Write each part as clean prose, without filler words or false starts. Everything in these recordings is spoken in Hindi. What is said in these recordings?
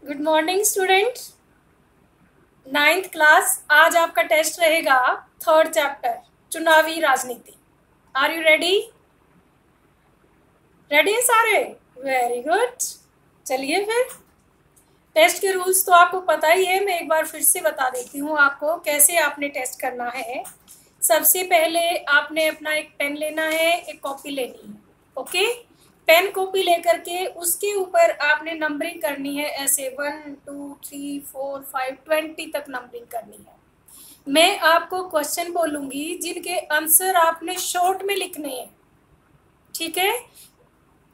Good morning student. Ninth class, आज आपका टेस्ट रहेगा थर्ड चैप्टर चुनावी राजनीति। Are you ready? रेडी है सारे? Very good. चलिए फिर, टेस्ट के रूल्स तो आपको पता ही है, मैं एक बार फिर से बता देती हूँ आपको कैसे आपने टेस्ट करना है। सबसे पहले आपने अपना एक पेन लेना है, एक कॉपी लेनी है। ओके, पेन कॉपी लेकर के उसके ऊपर आपने नंबरिंग करनी है, ऐसे 1 2 3 4 5 20 तक नंबरिंग करनी है। मैं आपको क्वेश्चन बोलूंगी जिनके आंसर आपने शॉर्ट में लिखने हैं, ठीक है?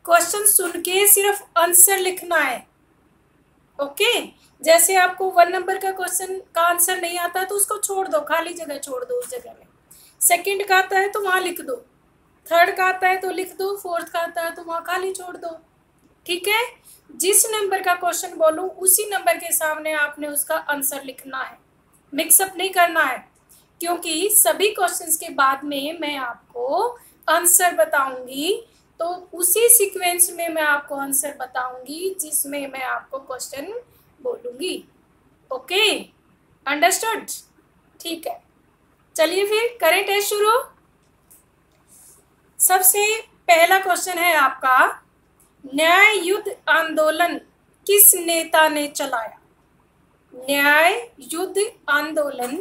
क्वेश्चन सुन के सिर्फ आंसर लिखना है। ओके, जैसे आपको 1 नंबर का क्वेश्चन का आंसर नहीं आता तो उसको छोड़ दो, खाली जगह छोड़ दो उस जगह में। सेकंड का आता है तो वहां लिख दो, थर्ड का आता है तो लिख दो, फोर्थ का आता है तो वहां खाली छोड़ दो, ठीक है? जिस नंबर का क्वेश्चन बोलूं उसी नंबर के सामने आपने उसका आंसर लिखना है, मिक्सअप नहीं करना है, क्योंकि सभी क्वेश्चंस के बाद में मैं आपको आंसर बताऊंगी, तो उसी सीक्वेंस में मैं आपको आंसर बताऊंगी जिसमें मैं आपको क्वेश्चन बोलूंगी। Okay, understood? ठीक है, चलिए फिर करें टेस्ट शुरू। सबसे पहला क्वेश्चन है आपका, न्याय युद्ध आंदोलन किस नेता ने चलाया? न्याय युद्ध आंदोलन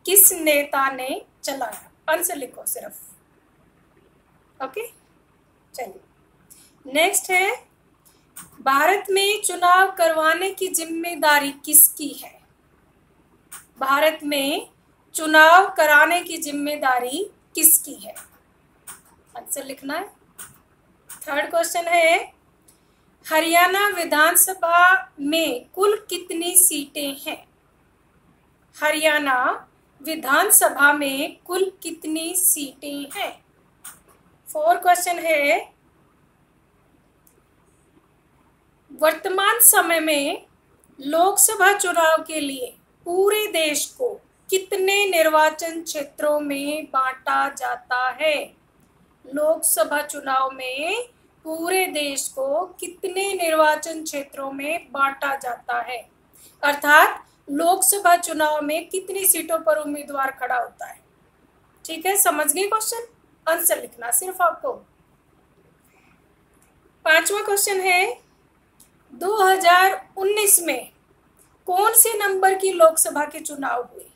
किस नेता ने चलाया? आंसर लिखो सिर्फ। ओके, चलिए नेक्स्ट है, भारत में चुनाव करवाने की जिम्मेदारी किसकी है? भारत में चुनाव कराने की जिम्मेदारी किसकी है? आंसर लिखना है। थर्ड क्वेश्चन है, हरियाणा विधानसभा में कुल कितनी सीटें हैं? हरियाणा विधानसभा में कुल कितनी सीटें हैं? फोर्थ क्वेश्चन है, वर्तमान समय में लोकसभा चुनाव के लिए पूरे देश को कितने निर्वाचन क्षेत्रों में बांटा जाता है? लोकसभा चुनाव में पूरे देश को कितने निर्वाचन क्षेत्रों में बांटा जाता है? अर्थात लोकसभा चुनाव में कितनी सीटों पर उम्मीदवार खड़ा होता है? ठीक है, समझ गए क्वेश्चन? आंसर लिखना सिर्फ आपको। पांचवा क्वेश्चन है, 2019 में कौन से नंबर की लोकसभा के चुनाव हुए?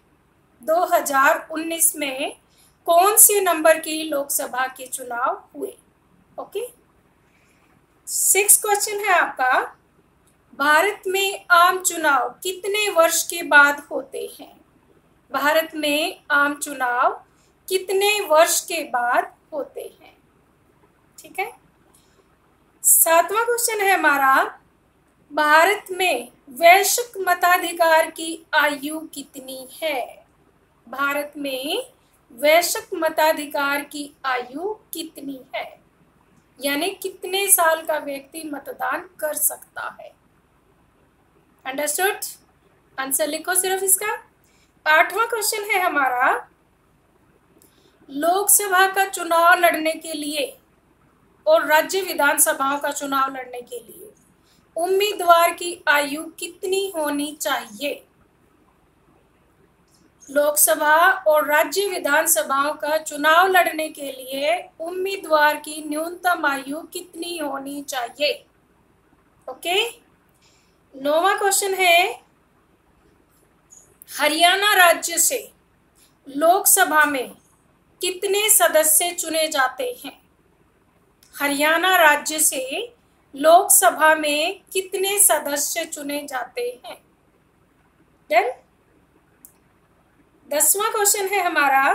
2019 में कौन से नंबर की लोकसभा के चुनाव हुए? ओके, सिक्स क्वेश्चन है आपका, भारत में आम चुनाव कितने वर्ष के बाद होते हैं? भारत में आम चुनाव कितने वर्ष के बाद होते हैं? ठीक है। सातवां क्वेश्चन है हमारा, भारत में वैश्विक मताधिकार की आयु कितनी है? भारत में वैश्विक मताधिकार की आयु कितनी है? यानी कितने साल का व्यक्ति मतदान कर सकता है? अंडरस्टूड? आंसर लिखो सिर्फ इसका। आठवां क्वेश्चन है हमारा, लोकसभा का चुनाव लड़ने के लिए और राज्य विधानसभाओं का चुनाव लड़ने के लिए उम्मीदवार की आयु कितनी होनी चाहिए? लोकसभा और राज्य विधानसभाओं का चुनाव लड़ने के लिए उम्मीदवार की न्यूनतम आयु कितनी होनी चाहिए? ओके। नौवां क्वेश्चन है, हरियाणा राज्य से लोकसभा में कितने सदस्य चुने जाते हैं? हरियाणा राज्य से लोकसभा में कितने सदस्य चुने जाते हैं? डन। 10वां क्वेश्चन है हमारा,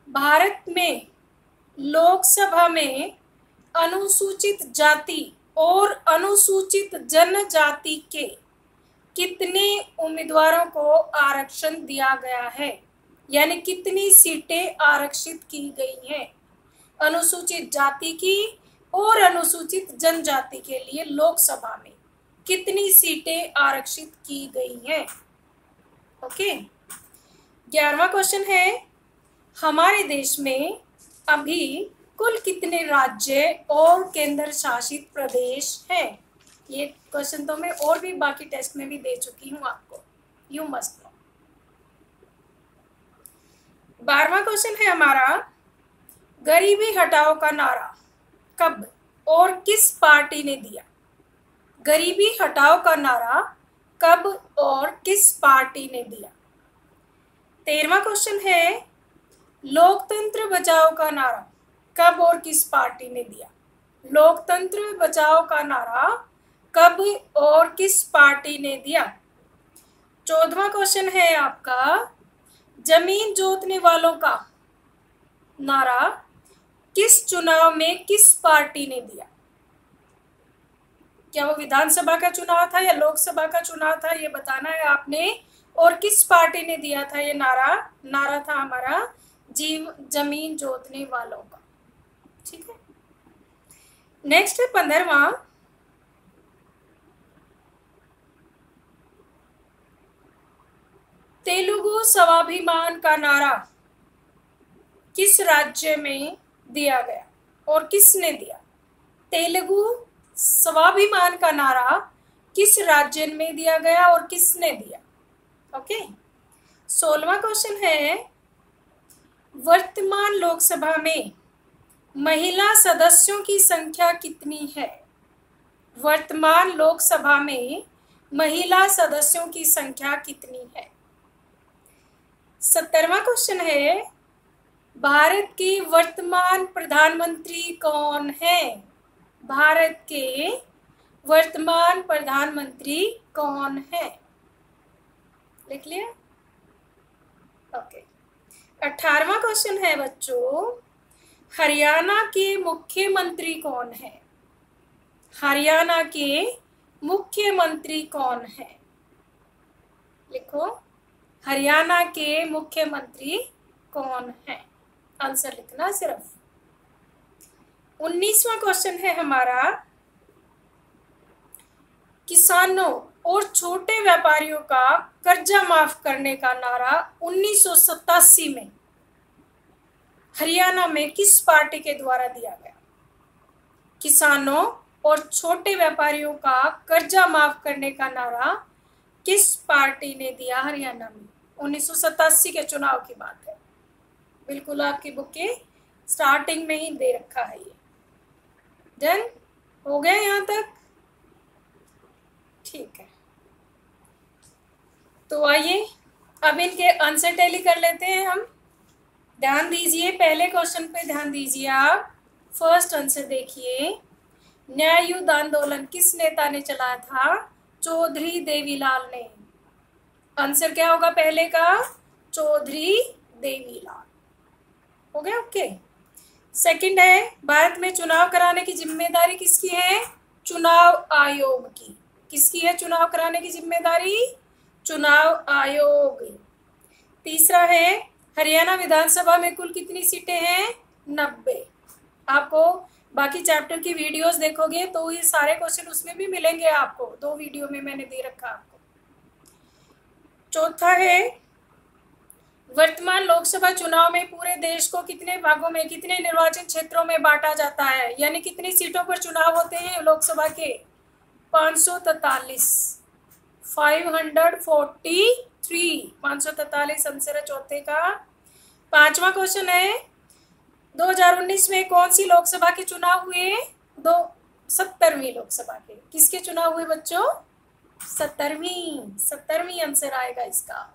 भारत में लोकसभा में अनुसूचित जाति और अनुसूचित जनजाति के कितने उम्मीदवारों को आरक्षण दिया गया है? यानी कितनी सीटें आरक्षित की गई हैं अनुसूचित जाति की और अनुसूचित जनजाति के लिए? लोकसभा में कितनी सीटें आरक्षित की गई हैं? ओके। 11वां क्वेश्चन है, हमारे देश में अभी कुल कितने राज्य और केंद्र शासित प्रदेश हैं? ये क्वेश्चन तो मैं और भी बाकी टेस्ट में भी दे चुकी हूँ आपको, यू मस्ट नो। 12वां क्वेश्चन है हमारा, गरीबी हटाओ का नारा कब और किस पार्टी ने दिया? गरीबी हटाओ का नारा कब और किस पार्टी ने दिया? 13वां क्वेश्चन है, लोकतंत्र बचाओ का नारा कब और किस पार्टी ने दिया? लोकतंत्र बचाओ का नारा कब और किस पार्टी ने दिया? 14वां क्वेश्चन है आपका, जमीन जोतने वालों का नारा किस चुनाव में किस पार्टी ने दिया? क्या वो विधानसभा का चुनाव था या लोकसभा का चुनाव था, ये बताना है आपने। और किस पार्टी ने दिया था ये नारा? नारा था हमारा जमीन जोतने वालों का। ठीक है, नेक्स्ट है 15वां, तेलुगु स्वाभिमान का नारा किस राज्य में दिया गया और किसने दिया? तेलुगु स्वाभिमान का नारा किस राज्य में दिया गया और किसने दिया? ओके। 16वां क्वेश्चन है, वर्तमान लोकसभा में महिला सदस्यों की संख्या कितनी है? वर्तमान लोकसभा में महिला सदस्यों की संख्या कितनी है? 17वां क्वेश्चन है, भारत के वर्तमान प्रधानमंत्री कौन है? भारत के वर्तमान प्रधानमंत्री कौन है? लिख लिया? ओके। 18वां क्वेश्चन है बच्चों, हरियाणा के मुख्यमंत्री कौन है? हरियाणा के मुख्यमंत्री कौन है? लिखो, हरियाणा के मुख्यमंत्री कौन है? आंसर लिखना सिर्फ। 19वां क्वेश्चन है हमारा, किसानों और छोटे व्यापारियों का कर्जा माफ करने का नारा 1987 में हरियाणा में किस पार्टी के द्वारा दिया गया? किसानों और छोटे व्यापारियों का कर्जा माफ करने का नारा किस पार्टी ने दिया हरियाणा में? 1987 के चुनाव की बात है, बिल्कुल आपकी बुक के स्टार्टिंग में ही दे रखा है ये। डन हो गए यहाँ तक? ठीक है, तो आइए अब इनके आंसर टैली कर लेते हैं हम। ध्यान दीजिए, पहले क्वेश्चन पे ध्यान दीजिए आप। फर्स्ट आंसर देखिए, न्याय युद्ध आंदोलन किस नेता ने चलाया था? चौधरी देवीलाल ने। आंसर क्या होगा पहले का? चौधरी देवीलाल। हो गया? ओके। सेकंड है, भारत में चुनाव कराने की जिम्मेदारी किसकी है? चुनाव आयोग की। किसकी है चुनाव कराने की जिम्मेदारी? चुनाव आयोग। तीसरा है, हरियाणा विधानसभा में कुल कितनी सीटें हैं? 90। आपको बाकी चैप्टर की वीडियोस देखोगे तो ये सारे क्वेश्चन उसमें भी मिलेंगे आपको, 2 वीडियो में मैंने दे रखा आपको। चौथा है, वर्तमान लोकसभा चुनाव में पूरे देश को कितने भागों में, कितने निर्वाचन क्षेत्रों में बांटा जाता है? यानी कितनी सीटों पर चुनाव होते हैं लोकसभा के? 543, 543, 543 आंसर है चौथे का। पांचवा क्वेश्चन है, 2019 में कौन सी लोकसभा के चुनाव हुए? 17वीं लोकसभा के। किसके चुनाव हुए बच्चों? 17वीं आंसर आएगा इसका।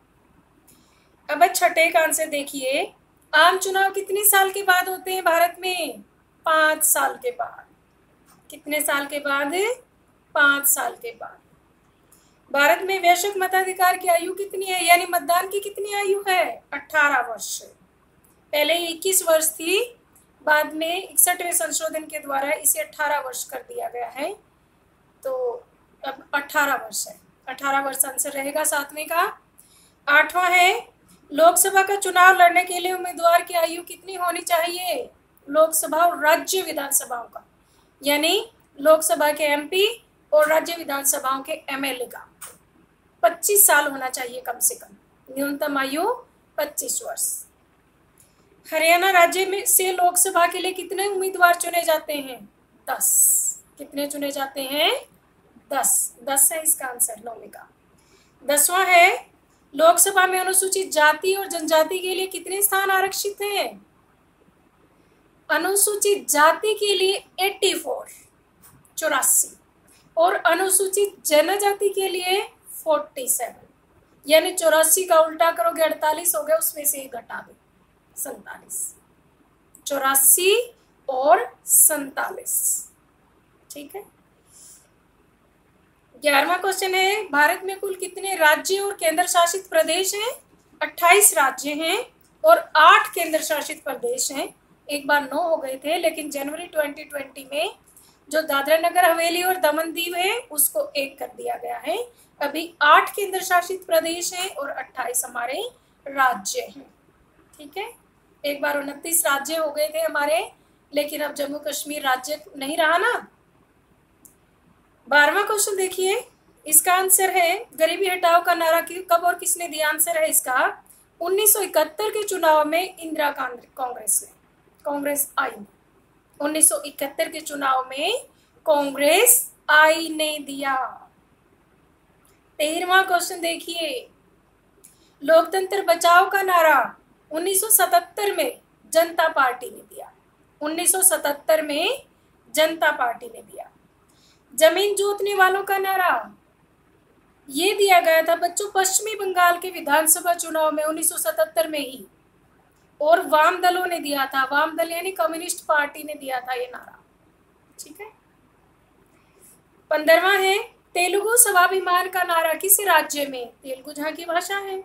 अब छठे का आंसर देखिए, आम चुनाव कितने साल के बाद होते हैं भारत में? 5 साल के बाद। कितने साल के बाद? 5 साल के बाद। भारत में वयस्क मताधिकार की आयु कितनी है, यानी मतदान की कितनी आयु है? 18 वर्ष। पहले 21 वर्ष थी, बाद में 61वें संशोधन के द्वारा इसे 18 वर्ष कर दिया गया है, तो अब 18 वर्ष है। 18 वर्ष आंसर रहेगा 7वें का। 8वां है, लोकसभा का चुनाव लड़ने के लिए उम्मीदवार की आयु कितनी होनी चाहिए? लोकसभा और राज्य विधानसभाओं का, यानी लोकसभा के एमपी और राज्य विधानसभाओं के एमएलए का 25 साल होना चाहिए कम से कम, न्यूनतम आयु 25 वर्ष। हरियाणा राज्य में से लोकसभा के लिए कितने उम्मीदवार चुने जाते हैं? 10। कितने चुने जाते हैं? 10 है इसका आंसर 9 का। 10वां है, लोकसभा में अनुसूचित जाति और जनजाति के लिए कितने स्थान आरक्षित हैं? अनुसूचित जाति के लिए 84 और अनुसूचित जनजाति के लिए 47, यानी 84 का उल्टा करोगे 48 हो गया, उसमें से एक घटा दो 47, 84 और 47। ठीक है। 11वां क्वेश्चन है, भारत में कुल कितने राज्य और केंद्र शासित प्रदेश हैं? 28 राज्य हैं और 8 केंद्र शासित प्रदेश हैं। एक बार 9 हो गए थे, लेकिन जनवरी 2020 में जो दादरा नगर हवेली और दमन दीव है उसको 1 कर दिया गया है। अभी 8 केंद्र शासित प्रदेश हैं और 28 हमारे राज्य हैं। ठीक है। एक बार 29 राज्य हो गए थे हमारे, लेकिन अब जम्मू कश्मीर राज्य नहीं रहा ना। 12वां क्वेश्चन देखिए, इसका आंसर है गरीबी हटाओ का नारा कब और किसने दिया? आंसर है इसका 1971 के चुनाव में इंदिरा कांग्रेस आई। 1971 के चुनाव में कांग्रेस आई ने दिया। 13वां क्वेश्चन देखिए, लोकतंत्र बचाओ का नारा 1977 में जनता पार्टी ने दिया। 1977 में जनता पार्टी ने दिया। जमीन जोतने वालों का नारा ये दिया गया था बच्चों पश्चिमी बंगाल के विधानसभा चुनाव में 1977 में ही, और वाम दलों ने दिया था। वाम दल यानी कम्युनिस्ट पार्टी ने दिया था ये नारा। ठीक है। 15वां है, तेलुगु स्वाभिमान का नारा किस राज्य में? तेलुगु जहाँ की भाषा है।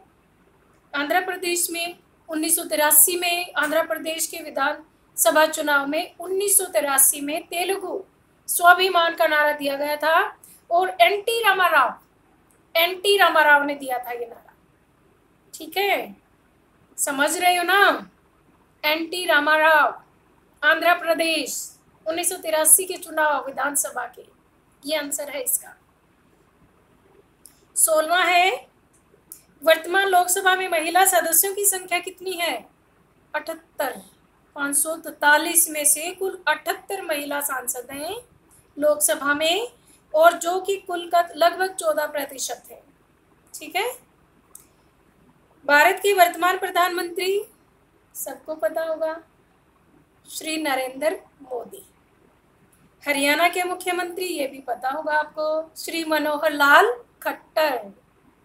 आंध्र प्रदेश में 1983 में आंध्र प्रदेश के विधानसभा चुनाव में 1983 में तेलुगु स्वाभिमान का नारा दिया गया था, और एनटी रामाराव ने दिया था ये नारा। ठीक है, समझ रहे हो ना? एनटी रामाराव, आंध्र प्रदेश 1983 के चुनाव विधानसभा के, ये आंसर है इसका। 16वां है, वर्तमान लोकसभा में महिला सदस्यों की संख्या कितनी है? 78। 543 में से कुल 78 महिला सांसद हैं लोकसभा में, और जो कि कुल का लगभग 14% है। ठीक है। भारत के वर्तमान प्रधानमंत्री सबको पता होगा, श्री नरेंद्र मोदी। हरियाणा के मुख्यमंत्री ये भी पता होगा आपको, श्री मनोहर लाल खट्टर।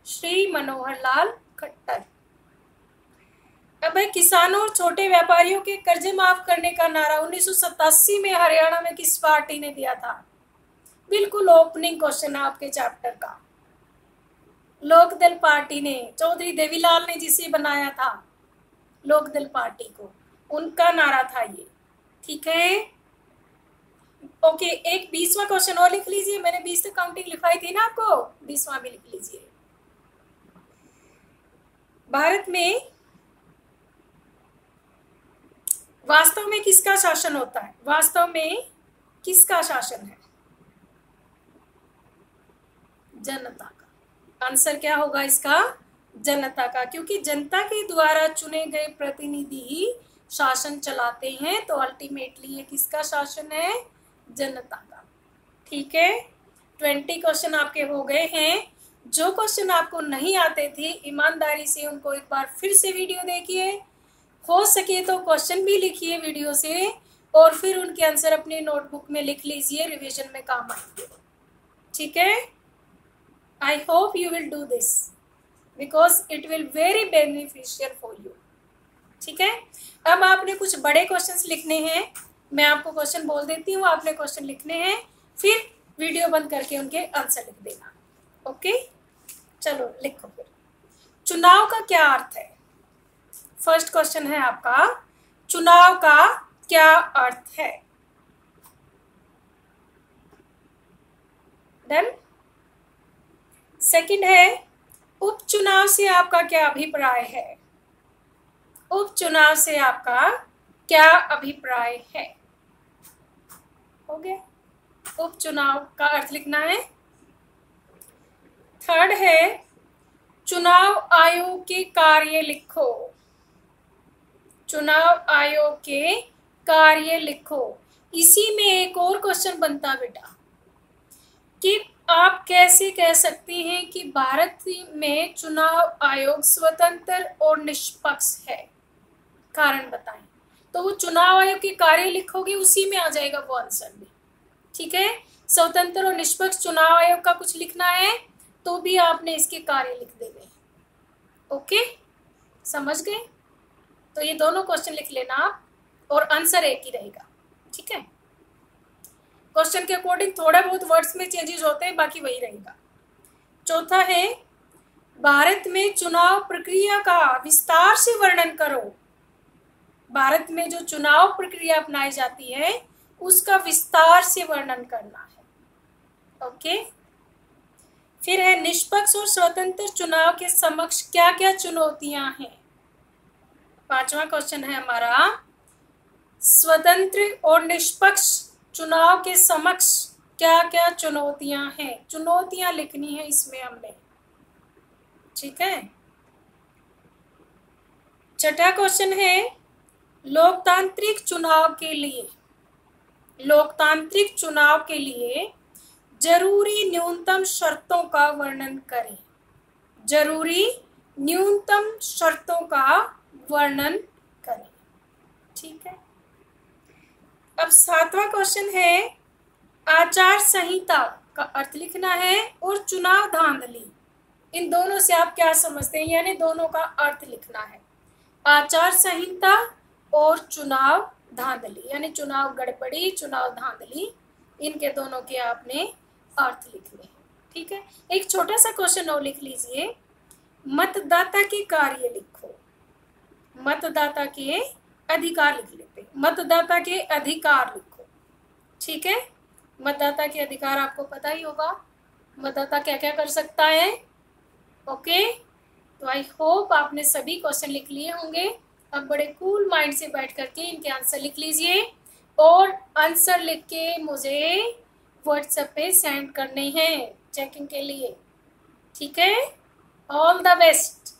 श्री मनोहर लाल खट्टर। अब है, किसानों और छोटे व्यापारियों के कर्जे माफ करने का नारा 1987 में हरियाणा में किस पार्टी ने दिया था? बिल्कुल ओपनिंग क्वेश्चन है आपके चैप्टर का। लोकदल पार्टी ने, चौधरी देवीलाल ने जिसे बनाया था लोकदल पार्टी को, उनका नारा था ये। ठीक है। ओके, एक 20वां क्वेश्चन और लिख लीजिए। मैंने 20 तक काउंटिंग लिखाई थी ना आपको, 20वां भी लिख लीजिए। भारत में वास्तव में किसका शासन होता है? वास्तव में किसका शासन है? जनता का। आंसर क्या होगा इसका? जनता का, क्योंकि जनता के द्वारा चुने गए प्रतिनिधि ही शासन चलाते हैं, तो अल्टीमेटली ये किसका शासन है? जनता का। ठीक है। 20 क्वेश्चन आपके हो गए हैं। जो क्वेश्चन आपको नहीं आते थे, ईमानदारी से उनको एक बार फिर से वीडियो देखिए, हो सके तो क्वेश्चन भी लिखिए वीडियो से, और फिर उनके आंसर अपनी नोटबुक में लिख लीजिए, रिवीजन में काम आएंगे। ठीक है। I hope you will do this because it will very beneficial for you. ठीक है। अब आपने कुछ बड़े क्वेश्चंस लिखने हैं, मैं आपको क्वेश्चन बोल देती हूँ, आपने क्वेश्चन लिखने हैं, फिर वीडियो बंद करके उनके आंसर लिख देना। ओके, चलो लिखो फिर। चुनाव का क्या अर्थ है? फर्स्ट क्वेश्चन है आपका, चुनाव का क्या अर्थ है? डन। सेकंड है, उपचुनाव से आपका क्या अभिप्राय है? उपचुनाव से आपका क्या अभिप्राय है? हो गया। उपचुनाव का अर्थ लिखना है। थर्ड है, चुनाव आयोग के कार्य लिखो। चुनाव आयोग के कार्य लिखो। इसी में एक और क्वेश्चन बनता बेटा कि आप कैसे कह सकती हैं कि भारत में चुनाव आयोग स्वतंत्र और निष्पक्ष है? कारण बताएं। तो वो चुनाव आयोग के कार्य लिखोगे, उसी में आ जाएगा वो आंसर भी। ठीक है, स्वतंत्र और निष्पक्ष चुनाव आयोग का कुछ लिखना है तो भी आपने इसके कार्य लिख देने। ओके, समझ गए? तो ये दोनों क्वेश्चन लिख लेना आप, और आंसर एक ही रहेगा। ठीक है, क्वेश्चन के अकॉर्डिंग थोड़ा बहुत वर्ड्स में चेंजेस होते हैं, बाकी वही रहेगा। चौथा है, भारत में चुनाव प्रक्रिया का विस्तार से वर्णन करो। भारत में जो चुनाव प्रक्रिया अपनाई जाती है उसका विस्तार से वर्णन करना है। ओके, फिर है, निष्पक्ष और स्वतंत्र चुनाव के समक्ष क्या क्या चुनौतियां हैं? पांचवा क्वेश्चन है हमारा, स्वतंत्र और निष्पक्ष चुनाव के समक्ष क्या क्या चुनौतियां हैं? चुनौतियां लिखनी है इसमें हमने। ठीक है, छठा क्वेश्चन है, लोकतांत्रिक चुनाव के लिए जरूरी न्यूनतम शर्तों का वर्णन करें। जरूरी न्यूनतम शर्तों का वर्णन करें। ठीक है, अब सातवां क्वेश्चन है, आचार संहिता का अर्थ लिखना है और चुनाव धांधली, इन दोनों से आप क्या समझते हैं, यानी दोनों का अर्थ लिखना है। आचार संहिता और चुनाव धांधली, यानी चुनाव गड़बड़ी, चुनाव धांधली, इनके दोनों के आपने अर्थ लिखने हैं। ठीक है, एक छोटा सा क्वेश्चन और लिख लीजिए, मतदाता के कार्य लिखो। मतदाता के अधिकार लिख लेते, मतदाता के अधिकार लिखो। ठीक है, मतदाता के अधिकार आपको पता ही होगा, मतदाता क्या क्या कर सकता है। ओके, तो आई होप आपने सभी क्वेश्चन लिख लिए होंगे। अब बड़े कूल माइंड से बैठ करके इनके आंसर लिख लीजिए, और आंसर लिख के मुझे व्हाट्सएप पे सेंड करने हैं चेकिंग के लिए। ठीक है, ऑल द बेस्ट।